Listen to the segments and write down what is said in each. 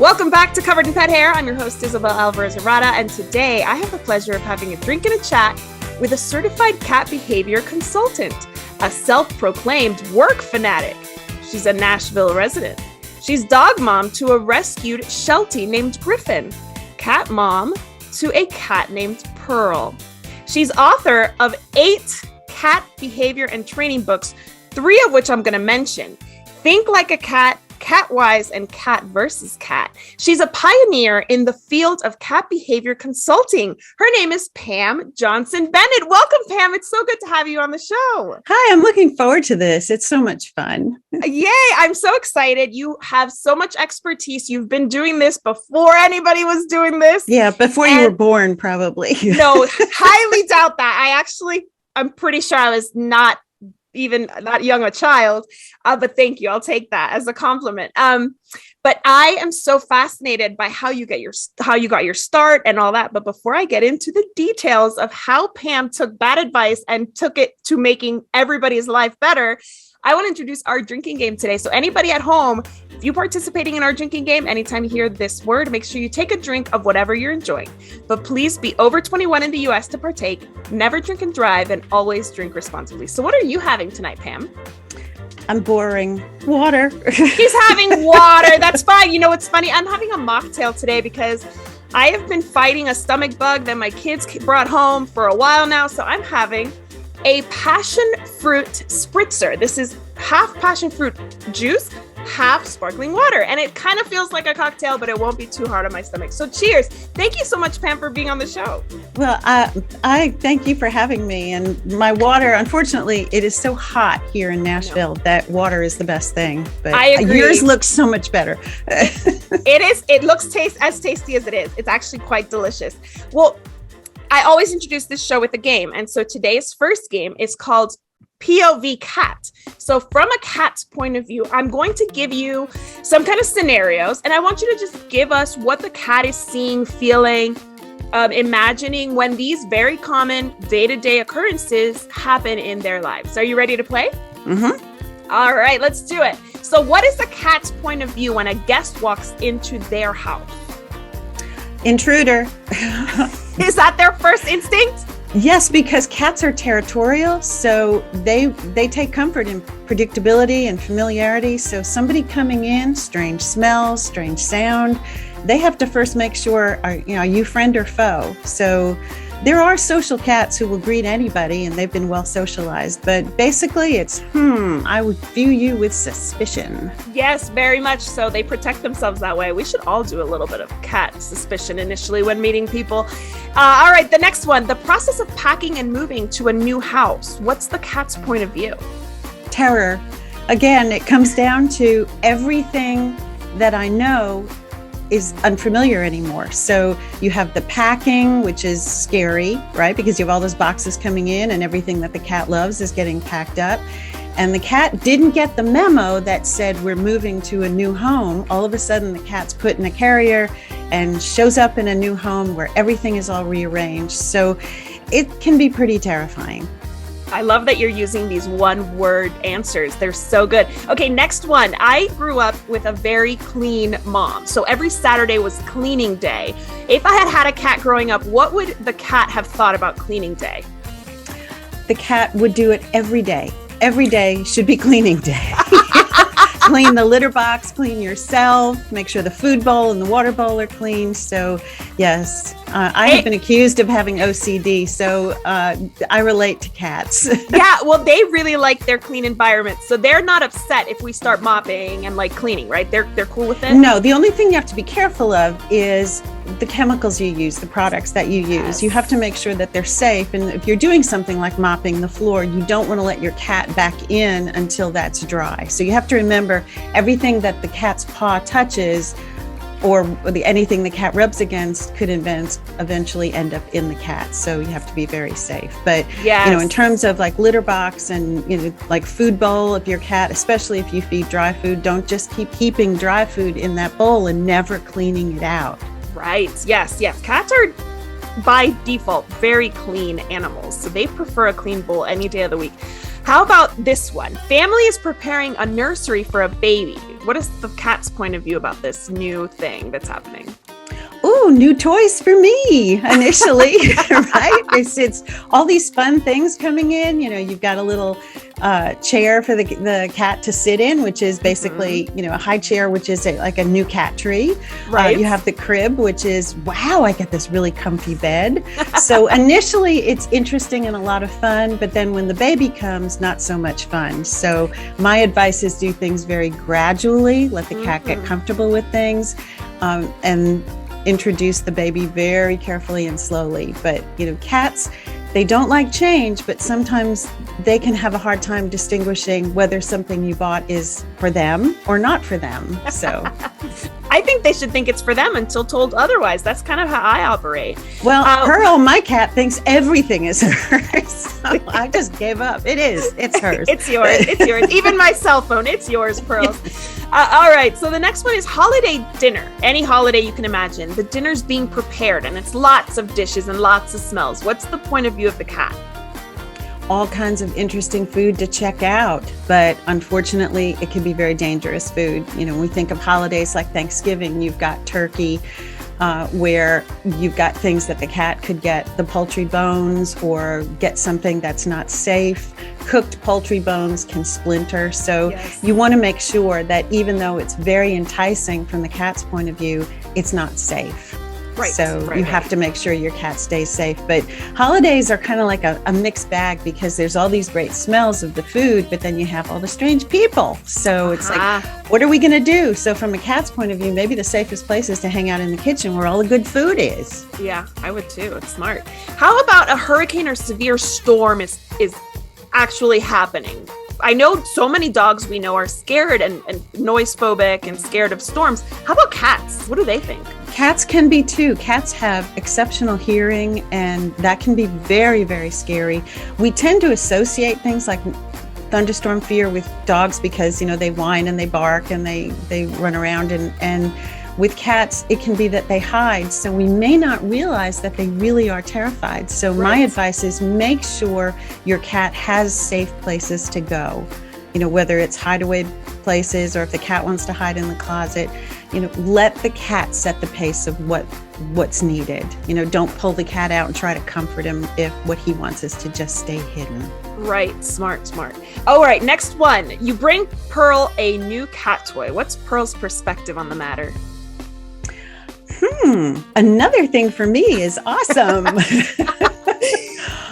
Welcome back to Covered in Pet Hair. I'm your host, Isabel Alvarez-Arrada, and today I have the pleasure of having a drink and a chat with a certified cat behavior consultant, a self-proclaimed work fanatic. She's a Nashville resident. She's dog mom to a rescued Sheltie named Griffin, cat mom to a cat named Pearl. She's author of 8 cat behavior and training books, 3 of which I'm going to mention. Think Like a Cat, Catwise, and Cat versus Cat. She's a pioneer in the field of cat behavior consulting. Her name is Pam Johnson-Bennett. Welcome, Pam. It's so good to have you on the show. Hi, I'm looking forward to this. It's so much fun. Yay, I'm so excited. You have so much expertise. You've been doing this before anybody was doing this. Yeah, before you were born, probably. No, highly doubt that. I'm pretty sure I was not even that young a child, but thank you. I'll take that as a compliment. But I am so fascinated by how you got your start and all that. But before I get into the details of how Pam took bad advice and took it to making everybody's life better, I want to introduce our drinking game today. So anybody at home, if you're participating in our drinking game, anytime you hear this word, make sure you take a drink of whatever you're enjoying. But please be over 21 in the US to partake, never drink and drive, and always drink responsibly. So what are you having tonight, Pam? I'm boring. Water. He's having water. That's fine. You know what's funny? I'm having a mocktail today because I have been fighting a stomach bug that my kids brought home for a while now. So I'm having a passion fruit spritzer. This is half passion fruit juice, half sparkling water. And it kind of feels like a cocktail, but it won't be too hard on my stomach. So cheers. Thank you so much, Pam, for being on the show. Well, I thank you for having me. And my water, unfortunately, it is so hot here in Nashville that water is the best thing. But I agree. Yours looks so much better. It is. It looks as tasty as it is. It's actually quite delicious. Well, I always introduce this show with a game. And so today's first game is called POV Cat. So from a cat's point of view, I'm going to give you some kind of scenarios, and I want you to just give us what the cat is seeing, feeling, imagining when these very common day-to-day occurrences happen in their lives. Are you ready to play? Mm-hmm. All right, let's do it. So what is the cat's point of view when a guest walks into their house? Intruder. Is that their first instinct? Yes, because cats are territorial, so they take comfort in predictability and familiarity. So somebody coming in, strange smells, strange sound, they have to first make sure, are you friend or foe? So there are social cats who will greet anybody and they've been well socialized, but basically it's, I would view you with suspicion. Yes, very much so. They protect themselves that way. We should all do a little bit of cat suspicion initially when meeting people. All right, the next one, the process of packing and moving to a new house. What's the cat's point of view? Terror. Again, it comes down to everything that I know is unfamiliar anymore. So you have the packing, which is scary, right? Because you have all those boxes coming in and everything that the cat loves is getting packed up. And the cat didn't get the memo that said we're moving to a new home. All of a sudden the cat's put in a carrier and shows up in a new home where everything is all rearranged. So it can be pretty terrifying. I love that you're using these one-word answers. They're so good. Okay, next one. I grew up with a very clean mom. So every Saturday was cleaning day. If I had had a cat growing up, what would the cat have thought about cleaning day? The cat would do it every day. Every day should be cleaning day. Clean the litter box, clean yourself, make sure the food bowl and the water bowl are clean. So yes, I have been accused of having OCD, so I relate to cats. Yeah, well, they really like their clean environment, so they're not upset if we start mopping and like cleaning, right? They're cool with it? No, the only thing you have to be careful of is the chemicals you use, the products that you use. Yes. You have to make sure that they're safe. And if you're doing something like mopping the floor, you don't want to let your cat back in until that's dry. So you have to remember everything that the cat's paw touches or anything the cat rubs against could eventually end up in the cat. So you have to be very safe. But yes, in terms of like litter box and like food bowl of your cat, especially if you feed dry food, don't just keep heaping dry food in that bowl and never cleaning it out. Right. Yes. Cats are by default very clean animals, so they prefer a clean bowl any day of the week. How about this one? Family is preparing a nursery for a baby. What is the cat's point of view about this new thing that's happening? Oh, new toys for me initially, right? It's all these fun things coming in. You've got a little chair for the cat to sit in, which is basically, a high chair, which is like a new cat tree. Right. You have the crib, which is, wow, I get this really comfy bed. So initially it's interesting and a lot of fun, but then when the baby comes, not so much fun. So my advice is do things very gradually, let the cat get comfortable with things, and introduce the baby very carefully and slowly. But cats, they don't like change, but sometimes they can have a hard time distinguishing whether something you bought is for them or not for them. So I think they should think it's for them until told otherwise. That's kind of how I operate. Well, Pearl, my cat, thinks everything is hers. So I just gave up. It's hers. It's yours. Even my cell phone, it's yours, Pearl. All right, so the next one is holiday dinner. Any holiday you can imagine. The dinner's being prepared and it's lots of dishes and lots of smells. What's the point of view of the cat? All kinds of interesting food to check out, but unfortunately it can be very dangerous food. When we think of holidays like Thanksgiving, you've got turkey, where you've got things that the cat could get, the poultry bones, or get something that's not safe. Cooked poultry bones can splinter. So you want to make sure that even though it's very enticing from the cat's point of view, it's not safe. Right. So you have to make sure your cat stays safe. But holidays are kind of like a mixed bag because there's all these great smells of the food, but then you have all the strange people. So it's like, what are we going to do? So from a cat's point of view, maybe the safest place is to hang out in the kitchen where all the good food is. Yeah, I would too. It's smart. How about a hurricane or severe storm is actually happening? I know so many dogs we know are scared and noise phobic and scared of storms. How about cats? What do they think? Cats can be too. Cats have exceptional hearing, and that can be very, very scary. We tend to associate things like thunderstorm fear with dogs because, they whine and they bark and they run around, and with cats, it can be that they hide. So we may not realize that they really are terrified. So my advice is make sure your cat has safe places to go, whether it's hideaway places or if the cat wants to hide in the closet. Let the cat set the pace of what's needed. Don't pull the cat out and try to comfort him if what he wants is to just stay hidden. Right. Smart. All right. Next one. You bring Pearl a new cat toy. What's Pearl's perspective on the matter? Another thing for me is awesome.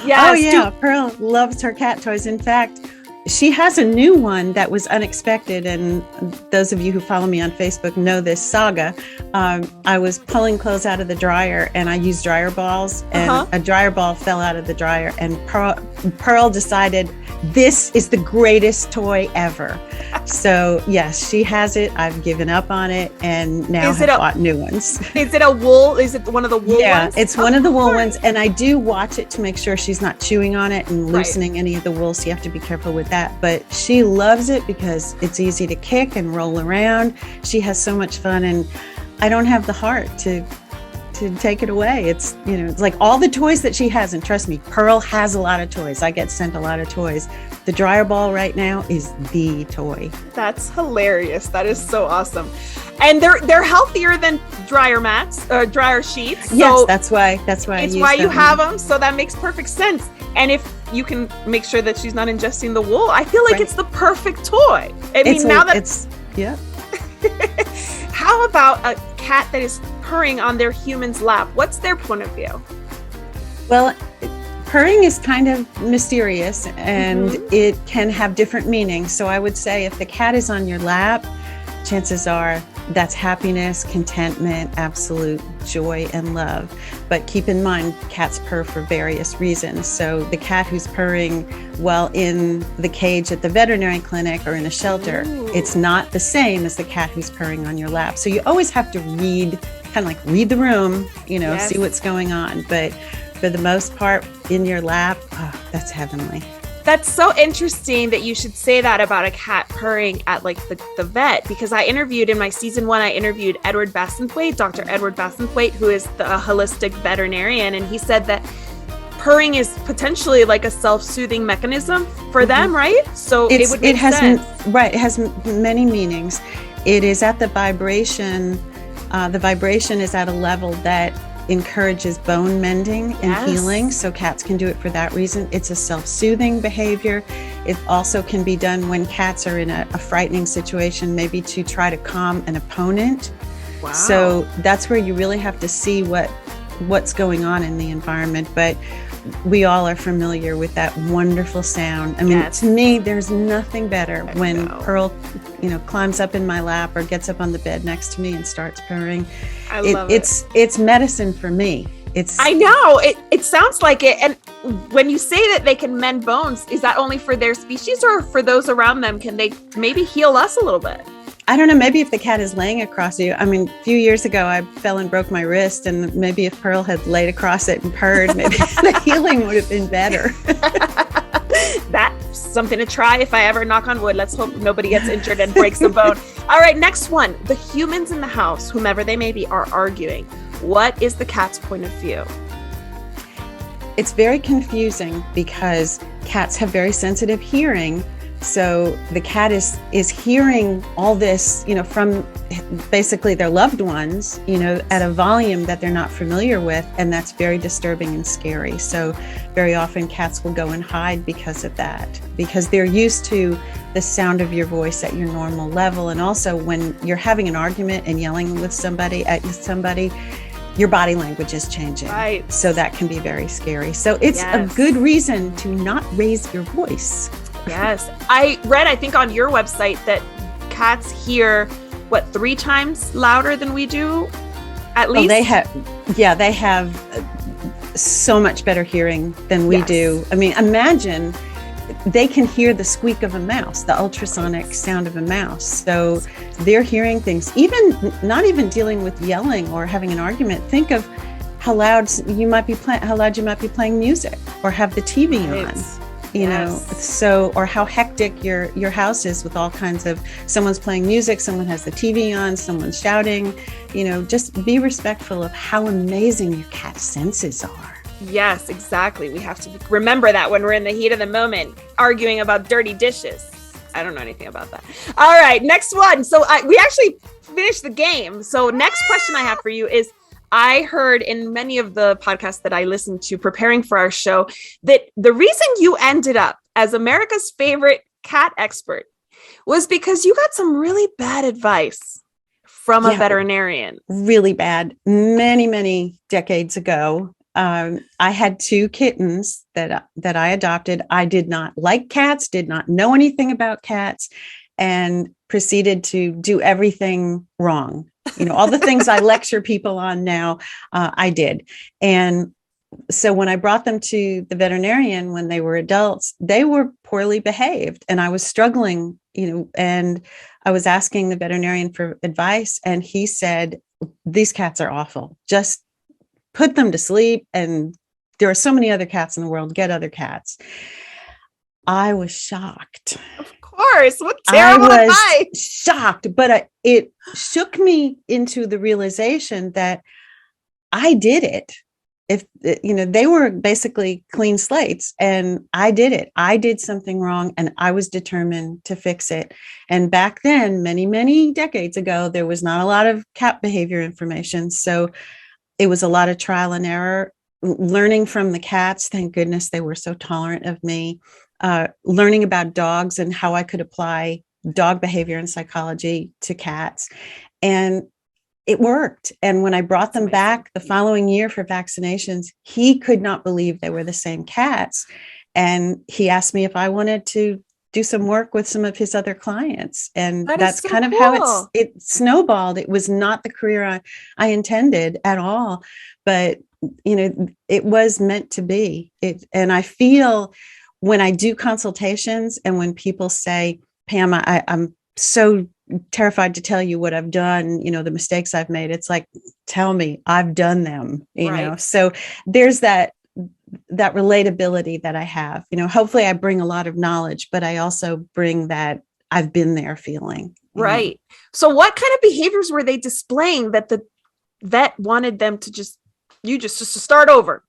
Yes. Oh yeah. Pearl loves her cat toys. In fact, she has a new one that was unexpected, and those of you who follow me on Facebook know this saga. I was pulling clothes out of the dryer, and I used dryer balls, and a dryer ball fell out of the dryer, and Pearl decided this is the greatest toy ever. So yes, she has it. I've given up on it, and now have bought new ones. Is it a wool? Is it one of the wool ones? Yeah, it's one of the wool ones, and I do watch it to make sure she's not chewing on it and loosening any of the wool, so you have to be careful with that. But she loves it because it's easy to kick and roll around. She has so much fun, and I don't have the heart to take it away. It's it's like all the toys that she has, and trust me, Pearl has a lot of toys. I get sent a lot of toys. The dryer ball right now is the toy. That's hilarious. That is so awesome. And they're healthier than dryer mats, dryer sheets. Yes, so that's why. It's why you have them. So that makes perfect sense. And if you can make sure that she's not ingesting the wool, I feel like it's the perfect toy. How about a cat that is purring on their human's lap? What's their point of view? Well, purring is kind of mysterious, and it can have different meanings. So I would say if the cat is on your lap, chances are that's happiness, contentment, absolute joy and love. But keep in mind, cats purr for various reasons. So the cat who's purring while in the cage at the veterinary clinic or in a shelter, it's not the same as the cat who's purring on your lap. So you always have to read the room, see what's going on. But for the most part, in your lap, that's heavenly. That's so interesting that you should say that about a cat purring at the vet, because I interviewed in my season 1, I interviewed Dr. Edward Bassenthwaite, who is a holistic veterinarian. And he said that purring is potentially like a self-soothing mechanism for them, right? So it would make sense. Right. It has many meanings. It is at the vibration. The vibration is at a level that encourages bone mending and healing. So cats can do it for that reason. It's a self-soothing behavior. It also can be done when cats are in a frightening situation, maybe to try to calm an opponent. Wow. So that's where you really have to see what's going on in the environment. But we all are familiar with that wonderful sound. I mean, to me, there's nothing better when Pearl, climbs up in my lap or gets up on the bed next to me and starts purring. I love it. It's medicine for me. I know it sounds like it. And when you say that they can mend bones, is that only for their species or for those around them? Can they maybe heal us a little bit? I don't know. Maybe if the cat is laying across you. I mean, a few years ago, I fell and broke my wrist, and maybe if Pearl had laid across it and purred, maybe the healing would have been better. That's something to try if I ever knock on wood. Let's hope nobody gets injured and breaks the bone. All right, next one. The humans in the house, whomever they may be, are arguing. What is the cat's point of view? It's very confusing because cats have very sensitive hearing. So the cat is hearing all this, from basically their loved ones, at a volume that they're not familiar with. And that's very disturbing and scary. So very often cats will go and hide because of that, because they're used to the sound of your voice at your normal level. And also when you're having an argument and yelling with somebody, your body language is changing. Right. So that can be very scary. So it's a good reason to not raise your voice. Yes. I read, I think on your website, that cats hear, 3 times louder than we do, at least? Oh, they have so much better hearing than we do. I mean, imagine they can hear the squeak of a mouse, the ultrasonic sound of a mouse. So they're hearing things, not even dealing with yelling or having an argument. Think of how loud you might be playing music or have the TV on. Or how hectic your house is with all kinds of, someone's playing music, someone has the TV on, someone's shouting, just be respectful of how amazing your cat's senses are. Yes, exactly. We have to remember that when we're in the heat of the moment, arguing about dirty dishes. I don't know anything about that. All right, next one. So we actually finished the game. So next question I have for you is, I heard in many of the podcasts that I listened to preparing for our show that the reason you ended up as America's favorite cat expert was because you got some really bad advice from a veterinarian. Really bad. Many, many decades ago. I had 2 kittens that I adopted. I did not like cats, did not know anything about cats, and proceeded to do everything wrong. All the things I lecture people on now, I did. And so when I brought them to the veterinarian when they were adults, they were poorly behaved. And I was struggling, and I was asking the veterinarian for advice. And he said, these cats are awful. Just put them to sleep. And there are so many other cats in the world. Get other cats. I was shocked. Of course. What terrible advice. I was shocked, but it shook me into the realization that I did it. If they were basically clean slates, and I did it. I did something wrong, and I was determined to fix it. And back then, many, many decades ago, there was not a lot of cat behavior information. So it was a lot of trial and error, learning from the cats. Thank goodness they were so tolerant of me. Learning about dogs and how I could apply dog behavior and psychology to cats. And it worked. And when I brought them back the following year for vaccinations, he could not believe they were the same cats. And he asked me if I wanted to do some work with some of his other clients. And that's so kind of how it snowballed. It was not the career I intended at all, but it was meant to be. And I feel when I do consultations and when people say, Pam, I'm so terrified to tell you what I've done, the mistakes I've made. It's like, tell me, I've done them, know? So there's that relatability that I have, hopefully I bring a lot of knowledge, but I also bring that I've been there feeling. Right. So what kind of behaviors were they displaying that the vet wanted them to just to start over?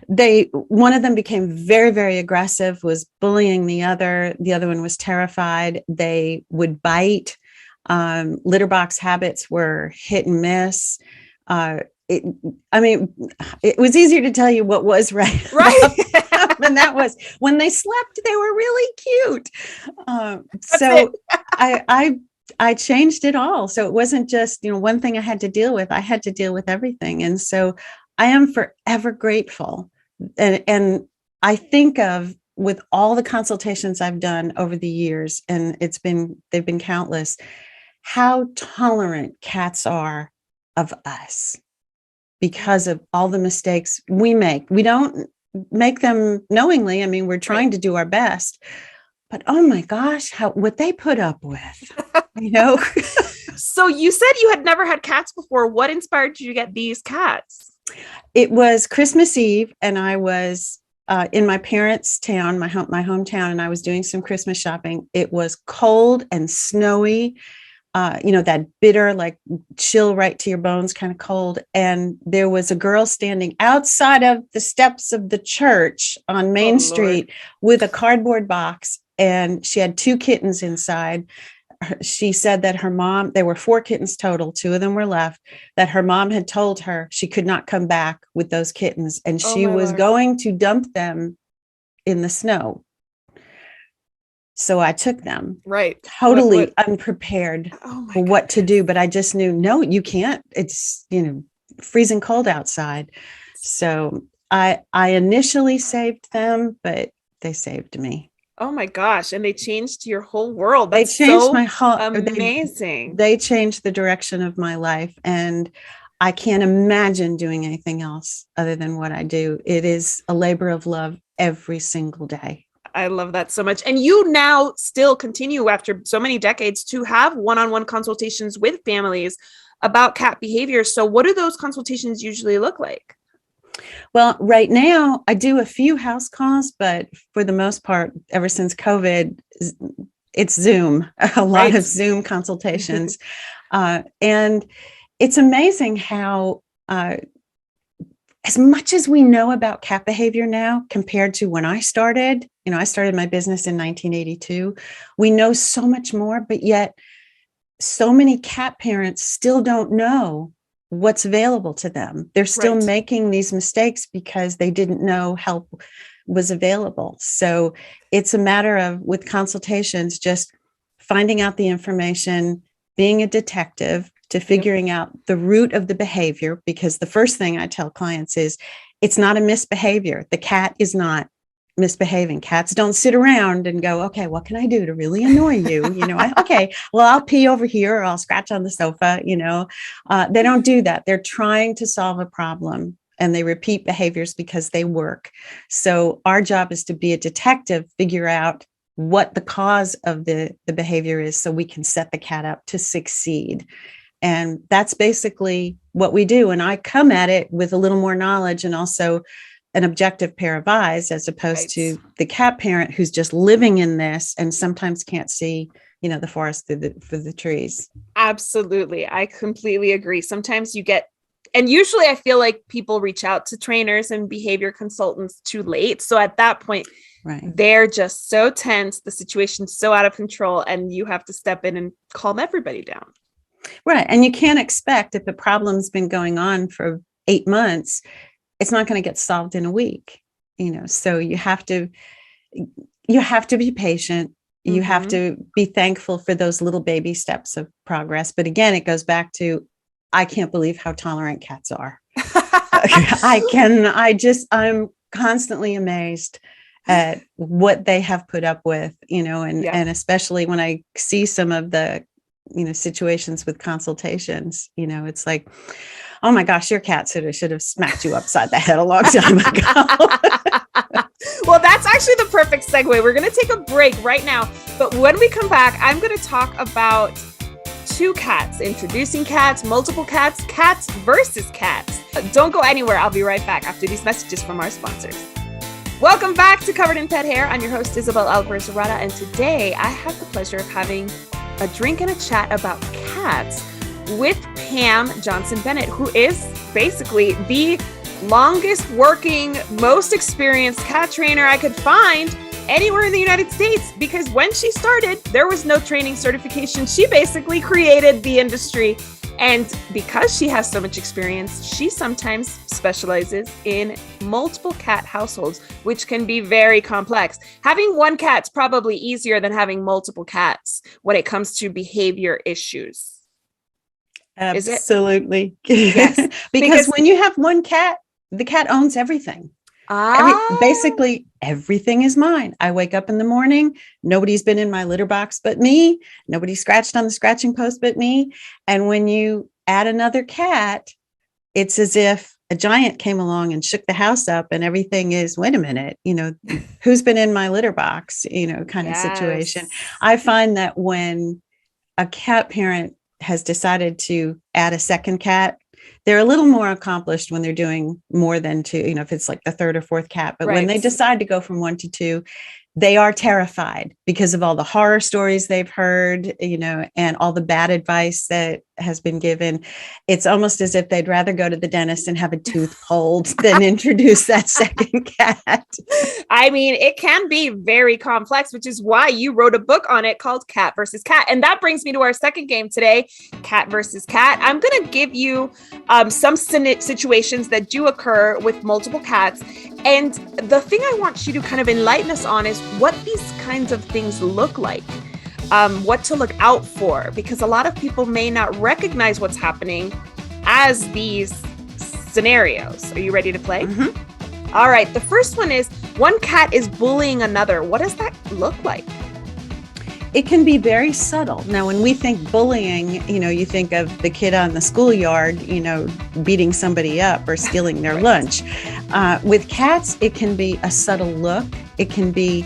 One of them became very, very aggressive, was bullying the other. The other one was terrified. They would bite. Litter box habits were hit and miss. It, it was easier to tell you what was right. Right. And that was when they slept, they were really cute. I changed it all. So it wasn't just, one thing I had to deal with. I had to deal with everything. And so I am forever grateful. And I think of, with all the consultations I've done over the years, and they've been countless, how tolerant cats are of us because of all the mistakes we make. We don't make them knowingly. I mean, we're trying to do our best, but oh my gosh, what they put up with, So you said you had never had cats before. What inspired you to get these cats? It was Christmas Eve, and I was in my parents' town, my hometown, and I was doing some Christmas shopping. It was cold and snowy, that bitter, like chill right to your bones kind of cold. And there was a girl standing outside of the steps of the church on Main Street with a cardboard box, and she had 2 kittens inside. She said that her mom, there were 4 kittens total, 2 of them were left, that her mom had told her she could not come back with those kittens, and she was going to dump them in the snow. So I took them, totally unprepared for what to do, but I just knew, no, you can't. It's, freezing cold outside. So I initially saved them, but they saved me. Oh my gosh. And they changed your whole world. They changed my whole, amazing. They changed the direction of my life. And I can't imagine doing anything else other than what I do. It is a labor of love every single day. I love that so much. And you now still continue, after so many decades, to have one-on-one consultations with families about cat behavior. So what do those consultations usually look like? Well, right now I do a few house calls, but for the most part, ever since COVID, it's Zoom, a lot of Zoom consultations. And it's amazing how, as much as we know about cat behavior now compared to when I started, I started my business in 1982, we know so much more, but yet so many cat parents still don't know what's available to them. They're still making these mistakes because they didn't know help was available. So it's a matter of, with consultations, just finding out the information, being a detective to figuring out the root of the behavior, because the first thing I tell clients is it's not a misbehavior. The cat is not misbehaving. Cats don't sit around and go, okay, what can I do to really annoy you? Okay, well, I'll pee over here, or I'll scratch on the sofa. They don't do that. They're trying to solve a problem, and they repeat behaviors because they work. So our job is to be a detective, figure out what the cause of the behavior is, so we can set the cat up to succeed. And that's basically what we do. And I come at it with a little more knowledge and also an objective pair of eyes, as opposed to the cat parent who's just living in this and sometimes can't see, the forest through the trees. Absolutely. I completely agree. Sometimes you get, and usually I feel like people reach out to trainers and behavior consultants too late. So at that point, they're just so tense, the situation's so out of control, and you have to step in and calm everybody down. Right. And you can't expect, if the problem's been going on for 8 months, it's not going to get solved in a week, so you have to be patient. You have to be thankful for those little baby steps of progress. But again, it goes back to, I can't believe how tolerant cats are. I'm constantly amazed at what they have put up with, and especially when I see some of the, situations with consultations, it's like, oh my gosh, your cat should have smacked you upside the head a long time ago. Well, that's actually the perfect segue. We're going to take a break right now. But when we come back, I'm going to talk about 2 cats, introducing cats, multiple cats, cats versus cats. Don't go anywhere. I'll be right back after these messages from our sponsors. Welcome back to Covered in Pet Hair. I'm your host, Isabel Alvarez-Arrada, and today I have the pleasure of having a drink and a chat about cats with Pam Johnson-Bennett, who is basically the longest working, most experienced cat trainer I could find anywhere in the United States, because when she started, there was no training certification. She basically created the industry. And because she has so much experience, she sometimes specializes in multiple cat households, which can be very complex. Having one cat's probably easier than having multiple cats when it comes to behavior issues. Absolutely. Yes. Because when you have one cat, the cat owns everything. Basically, everything is mine. I wake up in the morning. Nobody's been in my litter box but me. Nobody scratched on the scratching post but me. And when you add another cat, it's as if a giant came along and shook the house up and everything is, wait a minute, who's been in my litter box, kind of situation. I find that when a cat parent has decided to add a second cat, they're a little more accomplished when they're doing more than two, if it's like the third or fourth cat. But when they decide to go from 1 to 2, they are terrified because of all the horror stories they've heard, and all the bad advice that has been given. It's almost as if they'd rather go to the dentist and have a tooth pulled than introduce that second cat. I mean, it can be very complex, which is why you wrote a book on it called Cat versus Cat. And that brings me to our second game today, Cat versus Cat. I'm going to give you some situations that do occur with multiple cats. And the thing I want you to kind of enlighten us on is what these kinds of things look like, what to look out for, because a lot of people may not recognize what's happening as these scenarios. Are you ready to play? Mm-hmm. All right. The first one is one cat is bullying another. What does that look like? It can be very subtle. Now, when we think bullying, you think of the kid on the schoolyard, beating somebody up or stealing their lunch. With cats, it can be a subtle look. It can be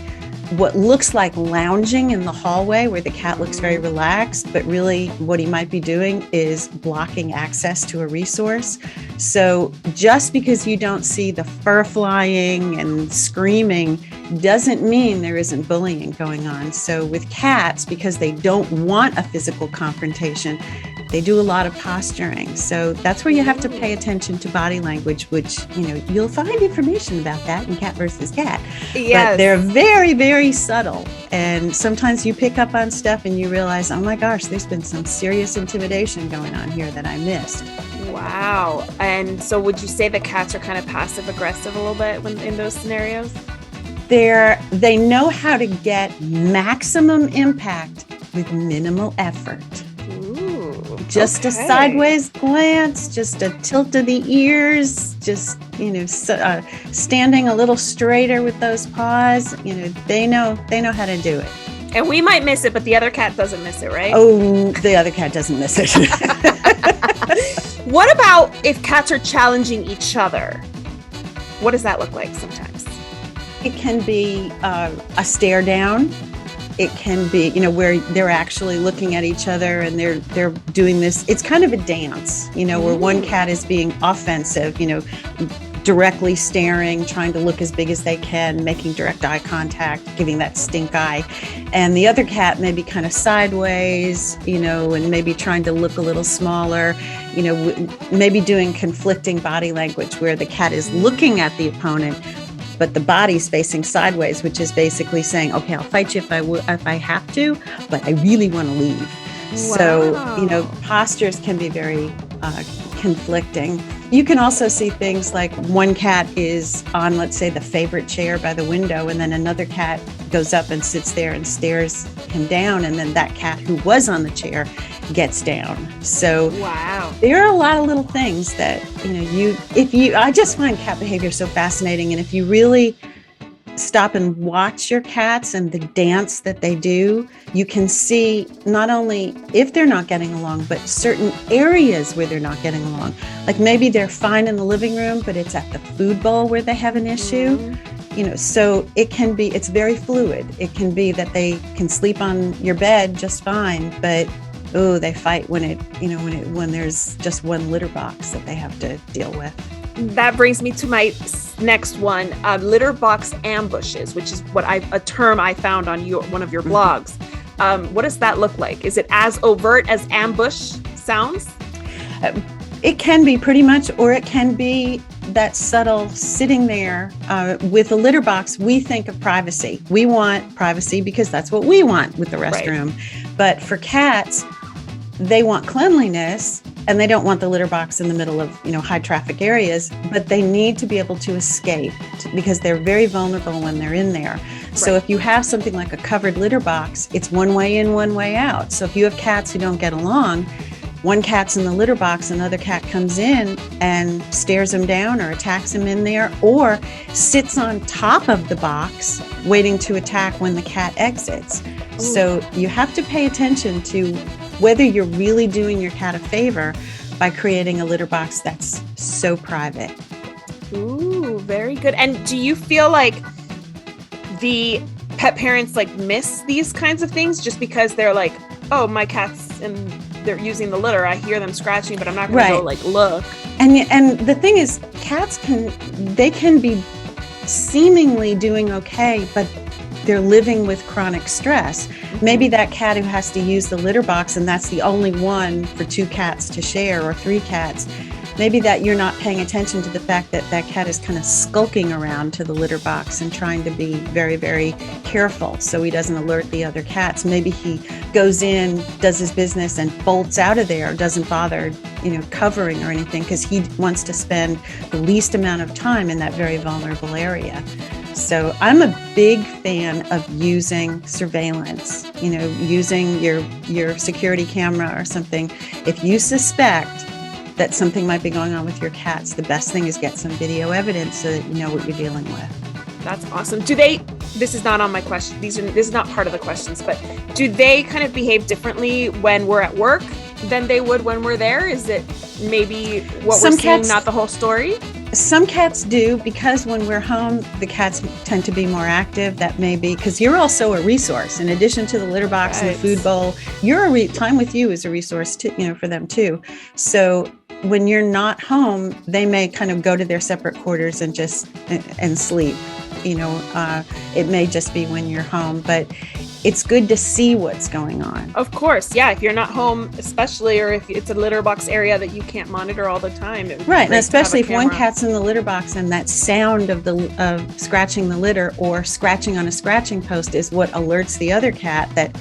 what looks like lounging in the hallway where the cat looks very relaxed, but really what he might be doing is blocking access to a resource. So just because you don't see the fur flying and screaming doesn't mean there isn't bullying going on. So with cats, because they don't want a physical confrontation, they do a lot of posturing. So that's where you have to pay attention to body language, which, you'll find information about that in Cat versus Cat. Yes. But they're very, very subtle. And sometimes you pick up on stuff and you realize, oh my gosh, there's been some serious intimidation going on here that I missed. Wow. And so would you say that cats are kind of passive aggressive a little bit in those scenarios? They know how to get maximum impact with minimal effort. Just a sideways glance, just a tilt of the ears, just, standing a little straighter with those paws. They know how to do it. And we might miss it, but the other cat doesn't miss it, right? Oh, the other cat doesn't miss it. What about if cats are challenging each other? What does that look like sometimes? It can be a stare down. It can be, where they're actually looking at each other and they're doing this. It's kind of a dance, where one cat is being offensive, directly staring, trying to look as big as they can, making direct eye contact, giving that stink eye. And the other cat may be kind of sideways, and maybe trying to look a little smaller, maybe doing conflicting body language where the cat is looking at the opponent, but the body's facing sideways, which is basically saying, okay, I'll fight you if I have to, but I really want to leave. Wow. So, postures can be very conflicting. You can also see things like one cat is on, let's say, the favorite chair by the window, and then another cat goes up and sits there and stares him down, and then that cat who was on the chair gets down. So wow, there are a lot of little things that, I just find cat behavior so fascinating. And if you really stop and watch your cats and the dance that they do, you can see not only if they're not getting along, but certain areas where they're not getting along. Like maybe they're fine in the living room, but it's at the food bowl where they have an issue. So it's very fluid. It can be that they can sleep on your bed just fine, but they fight when there's just one litter box that they have to deal with. That brings me to my next one, litter box ambushes, which is a term I found on one of your blogs. What does that look like? Is it as overt as ambush sounds? It can be pretty much, or it can be that subtle sitting there with a litter box, we think of privacy. We want privacy because that's what we want with the restroom. Right. But for cats, they want cleanliness and they don't want the litter box in the middle of, high traffic areas, but they need to be able to escape because they're very vulnerable when they're in there. Right. So if you have something like a covered litter box, it's one way in, one way out. So if you have cats who don't get along, one cat's in the litter box, another cat comes in and stares him down or attacks him in there, or sits on top of the box waiting to attack when the cat exits. Ooh. So you have to pay attention to whether you're really doing your cat a favor by creating a litter box that's so private. Ooh, very good. And do you feel like the pet parents miss these kinds of things just because they're like, oh, my cat's and they're using the litter, I hear them scratching, but I'm not going to go look. And the thing is, cats can be seemingly doing okay, but they're living with chronic stress. Mm-hmm. Maybe that cat who has to use the litter box and that's the only one for 2 cats to share or 3 cats, maybe that you're not paying attention to the fact that that cat is kind of skulking around to the litter box and trying to be very, very careful so he doesn't alert the other cats. Maybe he goes in, does his business and bolts out of there, doesn't bother, covering or anything because he wants to spend the least amount of time in that very vulnerable area. So I'm a big fan of using surveillance, using your security camera or something. If you suspect that something might be going on with your cats, the best thing is get some video evidence so that you know what you're dealing with. That's awesome. This is not on my question. This is not part of the questions, but do they kind of behave differently when we're at work than they would when we're there? Is it maybe what we're seeing, not the whole story? Some cats do, because when we're home, the cats tend to be more active. That may be because you're also a resource. In addition to the litter box and the food bowl, time with you is a resource too, for them too. So when you're not home, they may kind of go to their separate quarters and sleep. It may just be when you're home, but it's good to see what's going on. Of course. Yeah. If you're not home, especially, or if it's a litter box area that you can't monitor all the time. Right. And especially if one cat's in the litter box and that sound of scratching the litter or scratching on a scratching post is what alerts the other cat that,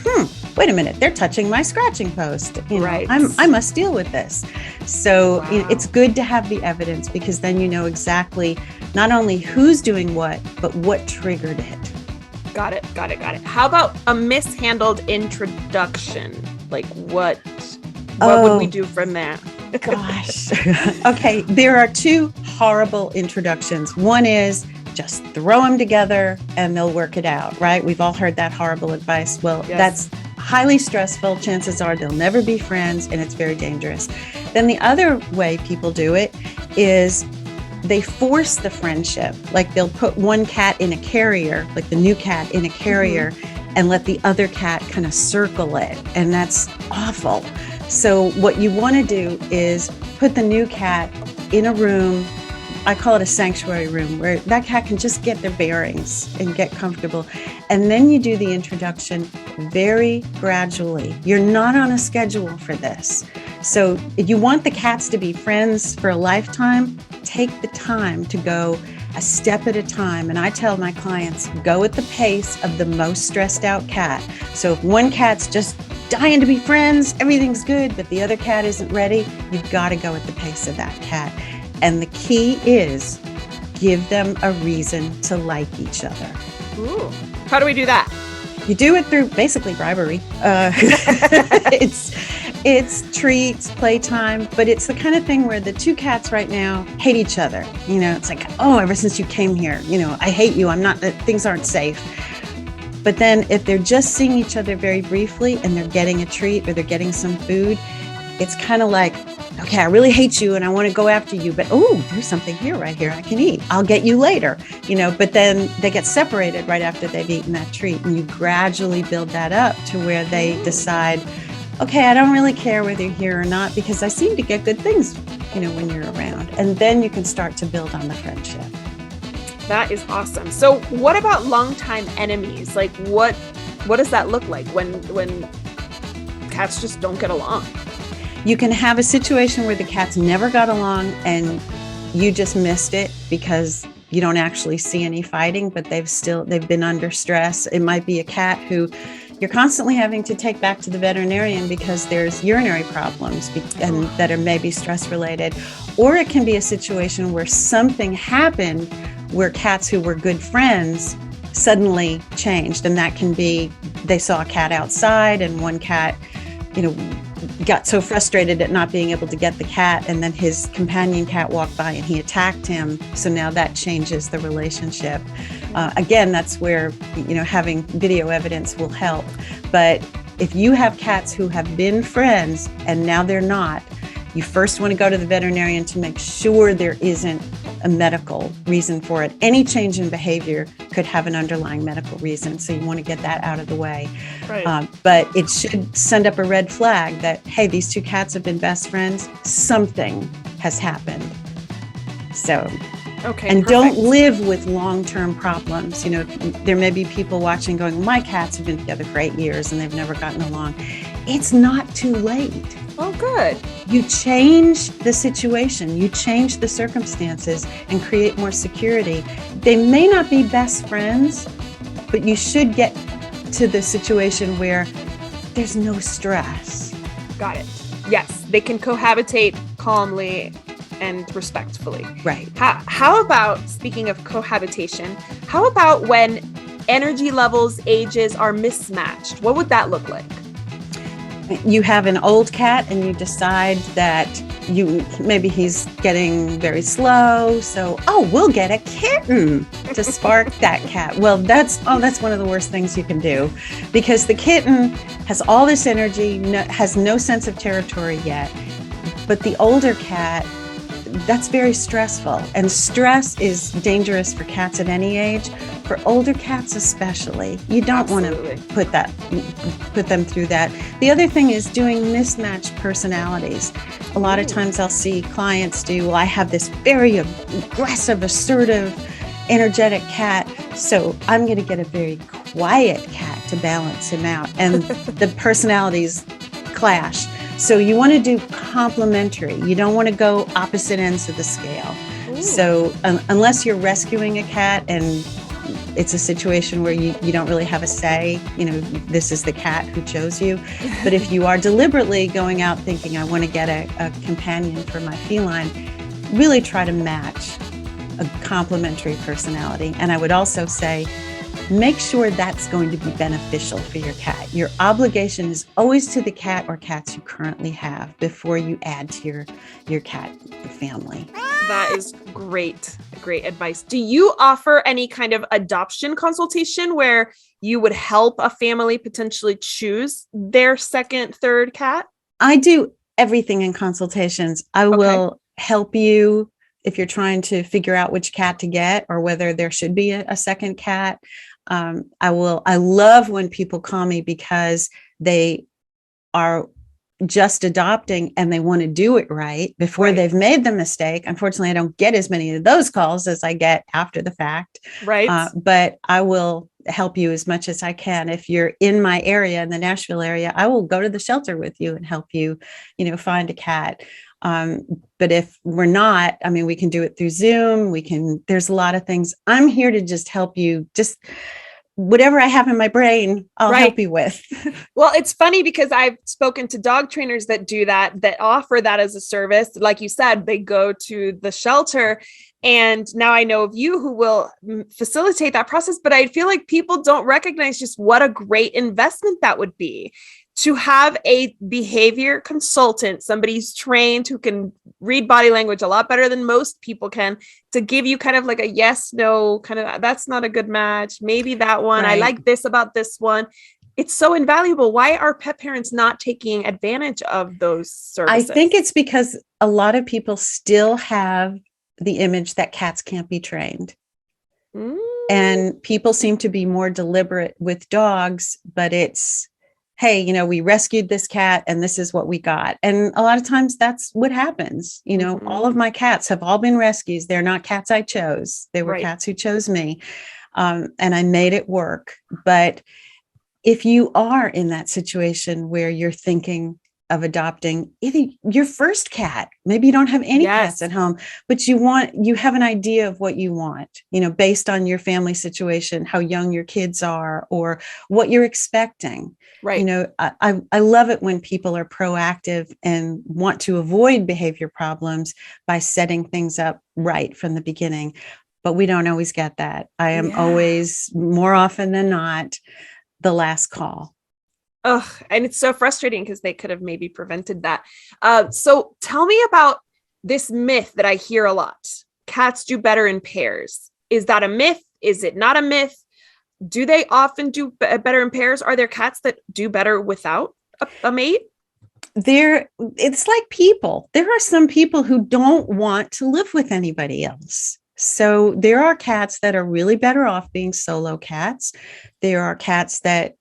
wait a minute, they're touching my scratching post. Right. I must deal with this. So it's good to have the evidence because then you know exactly not only who's doing what, but what triggered it. Got it. How about a mishandled introduction? What would we do from that? Gosh. Okay. There are 2 horrible introductions. One is just throw them together and they'll work it out, right? We've all heard that horrible advice. Well, That's highly stressful. Chances are they'll never be friends and it's very dangerous. Then the other way people do it is they force the friendship. They'll put one cat in a carrier, the new cat in a carrier, and let the other cat kind of circle it. And that's awful. So what you want to do is put the new cat in a room. I call it a sanctuary room where that cat can just get their bearings and get comfortable. And then you do the introduction very gradually. You're not on a schedule for this. So if you want the cats to be friends for a lifetime, take the time to go a step at a time. And I tell my clients, go at the pace of the most stressed out cat. So if one cat's just dying to be friends, everything's good, but the other cat isn't ready, you've got to go at the pace of that cat. And the key is give them a reason to like each other. Ooh. How do we do that? You do it through basically bribery. It's treats, playtime, but it's the kind of thing where the 2 cats right now hate each other. It's like, oh, ever since you came here, I hate you. Things aren't safe. But then if they're just seeing each other very briefly and they're getting a treat or they're getting some food, it's kind of like, okay, I really hate you and I want to go after you, but there's something right here I can eat. I'll get you later, but then they get separated right after they've eaten that treat. And you gradually build that up to where they decide, okay, I don't really care whether you're here or not because I seem to get good things, when you're around. And then you can start to build on the friendship. That is awesome. So what about longtime enemies? What does that look like when cats just don't get along? You can have a situation where the cats never got along and you just missed it because you don't actually see any fighting, but they've been under stress. It might be a cat who you're constantly having to take back to the veterinarian because there's urinary problems and that are maybe stress related. Or it can be a situation where something happened where cats who were good friends suddenly changed. And that can be they saw a cat outside and one cat, got so frustrated at not being able to get the cat, and then his companion cat walked by and he attacked him. So now that changes the relationship. Again, that's where having video evidence will help. But if you have cats who have been friends and now they're not, you first want to go to the veterinarian to make sure there isn't a medical reason for it. Any change in behavior could have an underlying medical reason, so you want to get that out of the way. Right. But it should send up a red flag that, hey, these two cats have been best friends. Something has happened. So, okay, and perfect. Don't live with long-term problems. There may be people watching going, my cats have been together for 8 years and they've never gotten along. It's not too late. Oh, good. You change the situation, you change the circumstances and create more security. They may not be best friends, but you should get to the situation where there's no stress. Got it. Yes, they can cohabitate calmly and respectfully. Right. How about, speaking of cohabitation, how about when energy levels, ages are mismatched? What would that look like? You have an old cat and you decide that maybe he's getting very slow, so we'll get a kitten to spark that cat. Well, that's one of the worst things you can do, because the kitten has all this energy, has no sense of territory yet. But the older cat, that's very stressful, and stress is dangerous for cats at any age. For older cats especially, you don't want to put them through that. The other thing is doing mismatched personalities. A lot of times I'll see clients I have this very aggressive, assertive, energetic cat, so I'm going to get a very quiet cat to balance him out, and the personalities clash. So you want to do complementary. You don't want to go opposite ends of the scale. Ooh. So unless you're rescuing a cat and it's a situation where you don't really have a say, this is the cat who chose you. But if you are deliberately going out thinking, I want to get a companion for my feline, really try to match a complementary personality. And I would also say, make sure that's going to be beneficial for your cat. Your obligation is always to the cat or cats you currently have before you add to your cat family. That is great advice. Do you offer any kind of adoption consultation where you would help a family potentially choose their second, third cat? I do everything in consultations. I will help you if you're trying to figure out which cat to get or whether there should be a second cat. I love when people call me because they are just adopting and they want to do it right before they've made the mistake. Unfortunately, I don't get as many of those calls as I get after the fact. Right. But I will help you as much as I can. If you're in my area, in the Nashville area, I will go to the shelter with you and help you, find a cat. But if we're not, we can do it through Zoom. There's a lot of things. I'm here to just help you. Just whatever I have in my brain, I'll help you with. Well, it's funny because I've spoken to dog trainers that do that offer that as a service. Like you said, they go to the shelter. And now I know of you who will facilitate that process. But I feel like people don't recognize just what a great investment that would be. To have a behavior consultant, somebody who's trained, who can read body language a lot better than most people can, to give you kind of like a yes, no, kind of, that's not a good match. Maybe that one, I like this about this one. It's so invaluable. Why are pet parents not taking advantage of those services? I think it's because a lot of people still have the image that cats can't be trained. And people seem to be more deliberate with dogs, but it's, hey, we rescued this cat and this is what we got. And a lot of times that's what happens. All of my cats have all been rescues. They're not cats I chose. They were cats who chose me. And I made it work. But if you are in that situation where you're thinking, of adopting either your first cat. Maybe you don't have any cats at home, but you have an idea of what you want, based on your family situation, how young your kids are, or what you're expecting. Right. I love it when people are proactive and want to avoid behavior problems by setting things up right from the beginning. But we don't always get that. I am always, more often than not, the last call. Ugh, and it's so frustrating because they could have maybe prevented that. So tell me about this myth that I hear a lot. Cats do better in pairs. Is that a myth? Is it not a myth? Do they often do better in pairs? Are there cats that do better without a mate? It's like people. There are some people who don't want to live with anybody else. So there are cats that are really better off being solo cats. There are cats that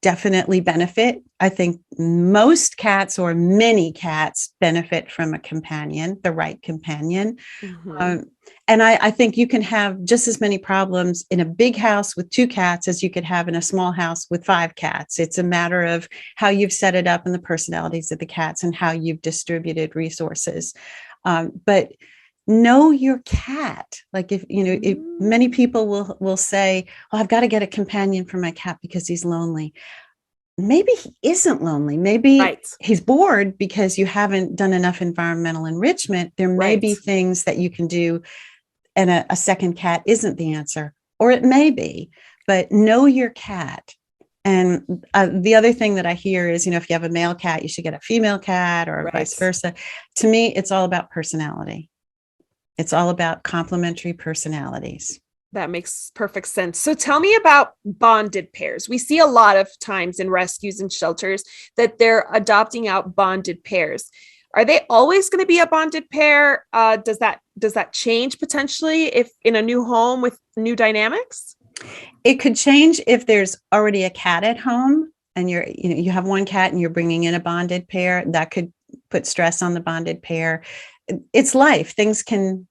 definitely benefit. I think most cats, or many cats, benefit from a companion, the right companion. Mm-hmm. And I think you can have just as many problems in a big house with 2 cats as you could have in a small house with 5 cats. It's a matter of how you've set it up and the personalities of the cats and how you've distributed resources. But know your cat. Like if many people will say, "Oh, I've got to get a companion for my cat because he's lonely." Maybe he isn't lonely. Maybe he's bored because you haven't done enough environmental enrichment. There may be things that you can do, and a second cat isn't the answer, or it may be. But know your cat. And the other thing that I hear is, if you have a male cat, you should get a female cat, or vice versa. To me, it's all about personality. It's all about complementary personalities. That makes perfect sense. So tell me about bonded pairs. We see a lot of times in rescues and shelters that they're adopting out bonded pairs. Are they always going to be a bonded pair? Does that change potentially if in a new home with new dynamics? It could change if there's already a cat at home and you have one cat and you're bringing in a bonded pair. That could put stress on the bonded pair. It's life. Things can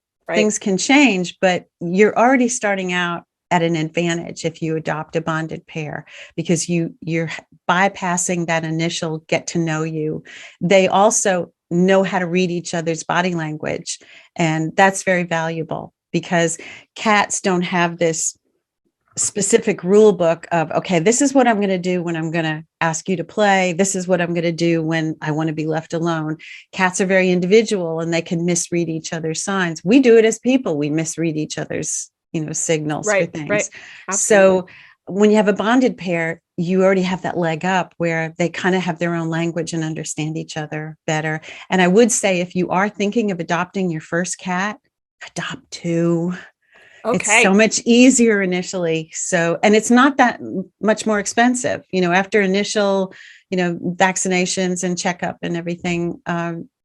change, but you're already starting out at an advantage if you adopt a bonded pair, because you're bypassing that initial get to know you. They also know how to read each other's body language. And that's very valuable, because cats don't have this specific rule book of, okay, this is what I'm going to do when I'm going to ask you to play. This is what I'm going to do when I want to be left alone. Cats are very individual and they can misread each other's signs. We do it as people. We misread each other's, signals for things. Right. So when you have a bonded pair, you already have that leg up where they kind of have their own language and understand each other better. And I would say, if you are thinking of adopting your first cat, adopt 2. Okay. It's so much easier initially. So, and it's not that much more expensive, after initial, vaccinations and checkup and everything.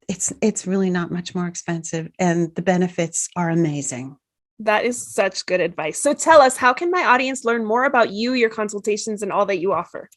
It's really not much more expensive, and the benefits are amazing. That is such good advice. So tell us, how can my audience learn more about you, your consultations, and all that you offer?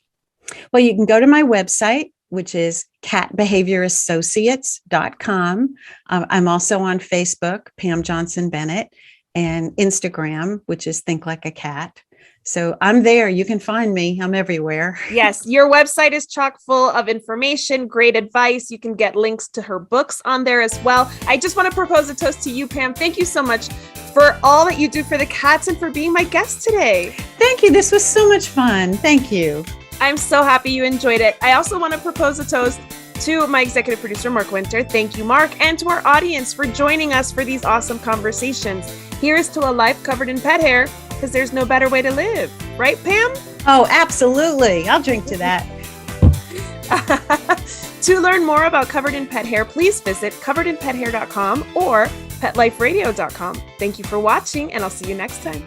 Well, you can go to my website, which is catbehaviораssociates.com. I'm also on Facebook, Pam Johnson-Bennett, and Instagram, which is Think Like a Cat. So I'm there. You can find me. I'm everywhere. Yes, your website is chock full of information, great advice. You can get links to her books on there as well. I just want to propose a toast to you, Pam. Thank you so much for all that you do for the cats and for being my guest today. Thank you. This was so much fun. Thank you. I'm so happy you enjoyed it. I also want to propose a toast to my executive producer, Mark Winter. Thank you, Mark, and to our audience for joining us for these awesome conversations. Here's to a life covered in pet hair, because there's no better way to live. Right, Pam? Oh, absolutely. I'll drink to that. To learn more about Covered in Pet Hair, please visit coveredinpethair.com or petliferadio.com. Thank you for watching, and I'll see you next time.